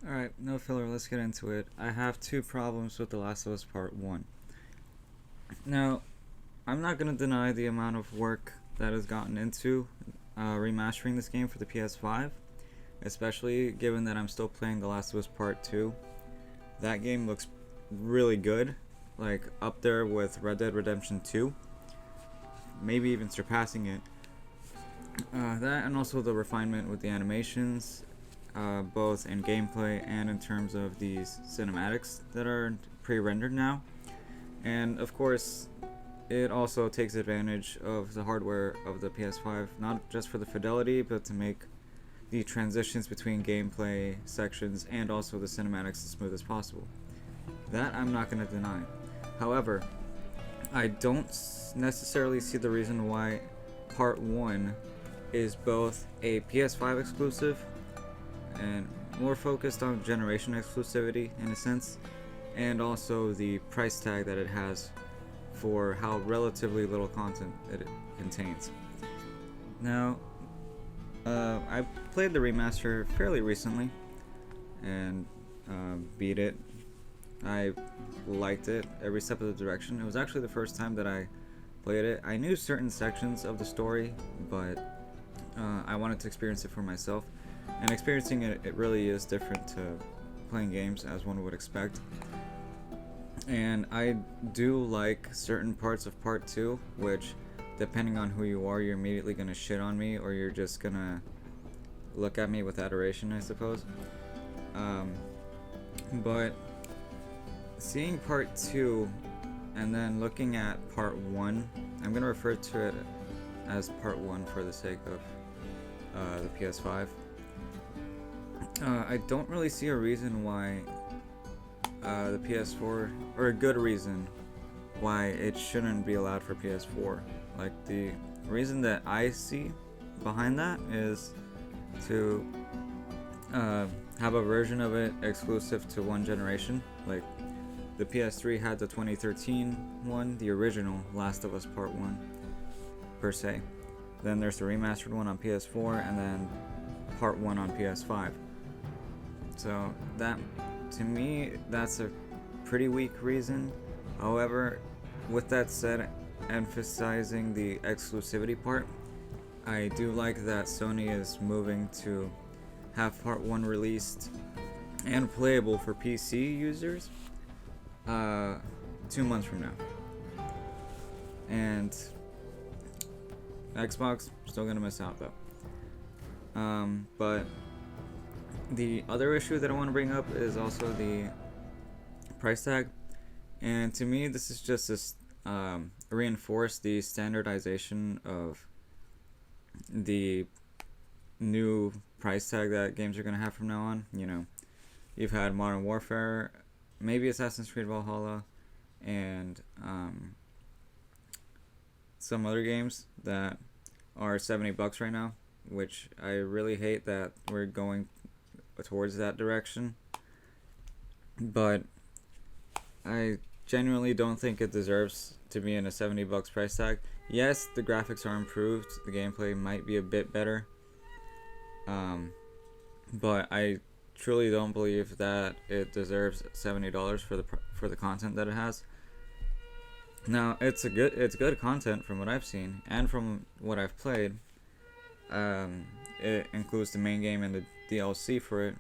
Alright, no filler, let's get into it. I have two problems with The Last of Us Part 1. Now, I'm not going to deny the amount of work that has gotten into remastering this game for the PS5, especially given that I'm still playing The Last of Us Part 2. That game looks really good, like up there with Red Dead Redemption 2, maybe even surpassing it. That and also the refinement with the animations, both in gameplay and in terms of these cinematics that are pre-rendered now. And of course, it also takes advantage of the hardware of the PS5, not just for the fidelity, but to make the transitions between gameplay sections and also the cinematics as smooth as possible. That I'm not going to deny. However, I don't necessarily see the reason why Part 1 is both a PS5 exclusive and more focused on generation exclusivity in a sense, and also the price tag that it has for how relatively little content it contains. Now, I played the remaster fairly recently and beat it. I liked it every step of the direction. It was actually the first time that I played it. I knew certain sections of the story, but I wanted to experience it for myself. And experiencing it really is different to playing games as one would expect. And I do like certain parts of Part 2, which, depending on who you are, you're immediately going to shit on me, or you're just going to look at me with adoration, I suppose. But seeing Part 2 and then looking at Part 1, I'm going to refer to it as Part 1 for the sake of the PS5. I don't really see a reason why the PS4, or a good reason why it shouldn't be allowed for PS4. Like, the reason that I see behind that is to have a version of it exclusive to one generation. Like, the PS3 had the 2013 one, the original Last of Us Part 1, per se. Then there's the remastered one on PS4, and then Part 1 on PS5. So that, to me, that's a pretty weak reason. However, with that said, emphasizing the exclusivity part, I do like that Sony is moving to have Part 1 released and playable for PC users 2 months from now. And Xbox, still gonna miss out though. But the other issue that I want to bring up is also the price tag. And to me, this is just to reinforce the standardization of the new price tag that games are going to have from now on. You know, you've had Modern Warfare, maybe Assassin's Creed Valhalla, and some other games that are $70 right now, which I really hate that we're going towards that direction. But I genuinely don't think it deserves to be in a $70 price tag. Yes, the graphics are improved, the gameplay might be a bit better, but I truly don't believe that it deserves $70 for the content that it has. Now, it's good content from what I've seen and from what I've played. It includes the main game and the DLC for it,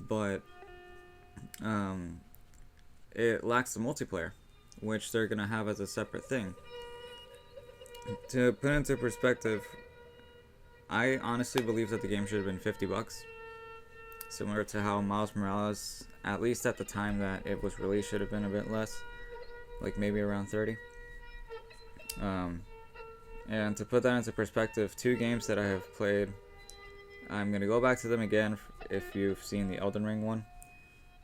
but it lacks the multiplayer, which they're gonna have as a separate thing. To put into perspective, I honestly believe that the game should have been $50, similar to how Miles Morales, at least at the time that it was released, should have been a bit less, like maybe around 30. And to put that into perspective, two games that I have played, I'm going to go back to them again if you've seen the Elden Ring one,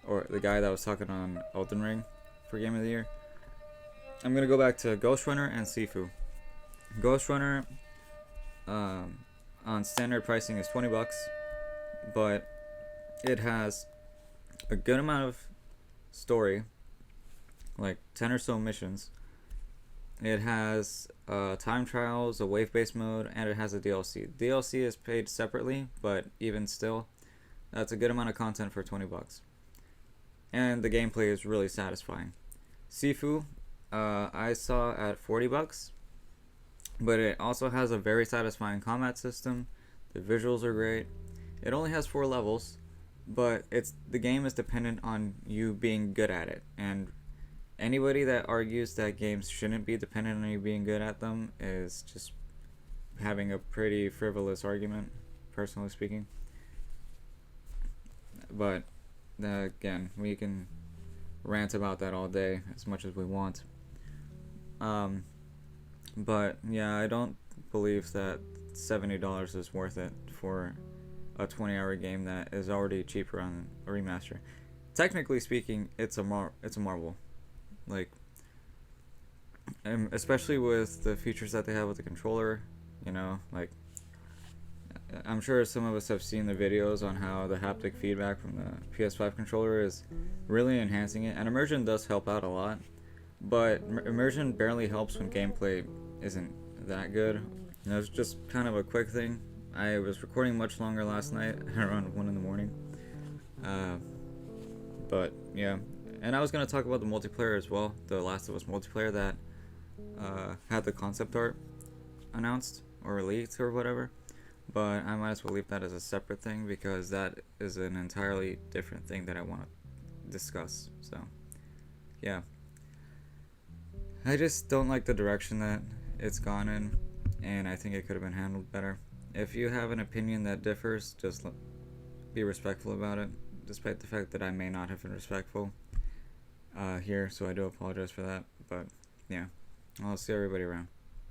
or the guy that was talking on Elden Ring for Game of the Year. I'm going to go back to Ghost Runner and Sifu. Ghost Runner on standard pricing is $20, but it has a good amount of story, like 10 or so missions. It has time trials, a wave-based mode, and it has a DLC. DLC is paid separately, but even still, That's a good amount of content for 20 bucks. And the gameplay is really satisfying. Sifu, I saw at 40 bucks, but it also has a very satisfying combat system. The visuals are great. It only has 4 levels, but the game is dependent on you being good at it. And anybody that argues that games shouldn't be dependent on you being good at them is just having a pretty frivolous argument, personally speaking. But again, we can rant about that all day as much as we want. But yeah, I don't believe that $70 is worth it for a 20-hour game that is already cheaper on a remaster. Technically speaking, it's a marvel. Like, especially with the features that they have with the controller, like, I'm sure some of us have seen the videos on how the haptic feedback from the PS5 controller is really enhancing it, and immersion does help out a lot, but immersion barely helps when gameplay isn't that good. It's just kind of a quick thing. I was recording much longer last night, around 1 in the morning. But yeah, and I was going to talk about the multiplayer as well, the Last of Us multiplayer that had the concept art announced or leaked or whatever. But I might as well leave that as a separate thing because that is an entirely different thing that I want to discuss. So, yeah. I just don't like the direction that it's gone in, and I think it could have been handled better. If you have an opinion that differs, just be respectful about it, despite the fact that I may not have been respectful here, so I do apologize for that. But, yeah, I'll see everybody around.